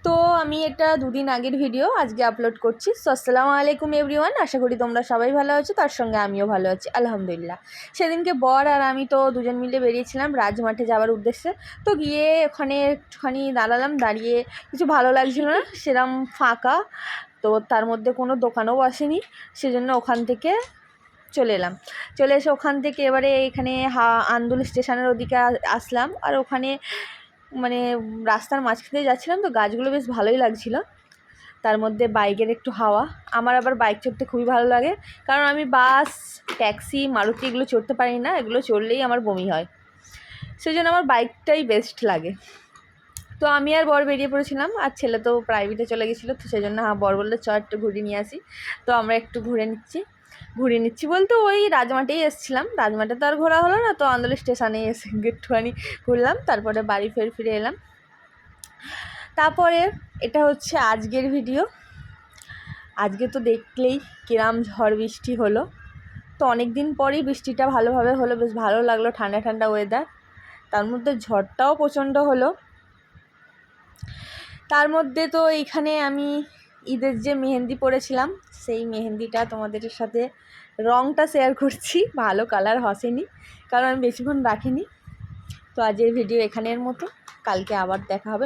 তো আমি এটা দুদিন আগের ভিডিও আজকে আপলোড করছি। সো আসসালামু আলাইকুম এভরিওয়ান, আশা করি তোমরা সবাই ভালো আছো, তার সঙ্গে আমিও ভালো আছি আলহামদুলিল্লাহ। সেদিনকে বর আর আমি তো দুজন মিলে বেরিয়েছিলাম রাজমাঠে যাওয়ার উদ্দেশ্যে। তো গিয়ে ওখানে একটুখানি দাঁড়ালাম, দাঁড়িয়ে কিছু ভালো লাগছিল না, সেরকম ফাঁকা, তো তার মধ্যে কোনো দোকানও বসেনি, সেজন্য ওখান থেকে চলে এসে ওখান থেকে এবারে এখানে আন্দুল স্টেশনের ওদিকে আসলাম। আর ওখানে মানে রাস্তার মাঝখানে যাচ্ছিলাম, তো গাছগুলো বেশ ভালোই লাগছিল, তার মধ্যে বাইকের একটু হাওয়া। আমার আবার বাইক চড়তে খুবই ভালো লাগে, কারণ আমি বাস, ট্যাক্সি, মারুতি এগুলো চড়তে পারি না, এগুলো চড়লেই আমার বমি হয়, সেই জন্য আমার বাইকটাই বেস্ট লাগে। তো আমি আর বর বেরিয়ে পড়েছিলাম, আর ছেলে তো প্রাইভেটে চলে গেছিলো, তো সেই জন্য বর বললো চ একটু ঘুরিয়ে নিয়ে আসি। তো আমরা একটু ঘুরে নিচ্ছি বলতে ওই রাজমাঠেই এসেছিলাম, রাজমাঠে তো আর ঘোরা হলো না, তো আন্দোল স্টেশনে এসে একটুখানি ঘুরলাম, তারপরে বাড়ি ফিরে এলাম। তারপরে এটা হচ্ছে আজকের ভিডিও। আজকে তো দেখলেই কিরাম ঝড় বৃষ্টি হলো, তো অনেক দিন পরেই বৃষ্টিটা ভালোভাবে হলো, বেশ ভালো লাগলো, ঠান্ডা ঠান্ডা ওয়েদার, তার মধ্যে ঝড়টাও প্রচণ্ড হলো। তার মধ্যে তো এইখানে আমি ঈদের যে মেহেন্দি পরেছিলাম, সেই মেহেন্দিটা তোমাদের সাথে রঙটা শেয়ার করছি, ভালো কালার হসেনি, কারণ আমি বেশিক্ষণ রাখিনি। তো আজকের ভিডিও এখানের মতো, কালকে আবার দেখা হবে।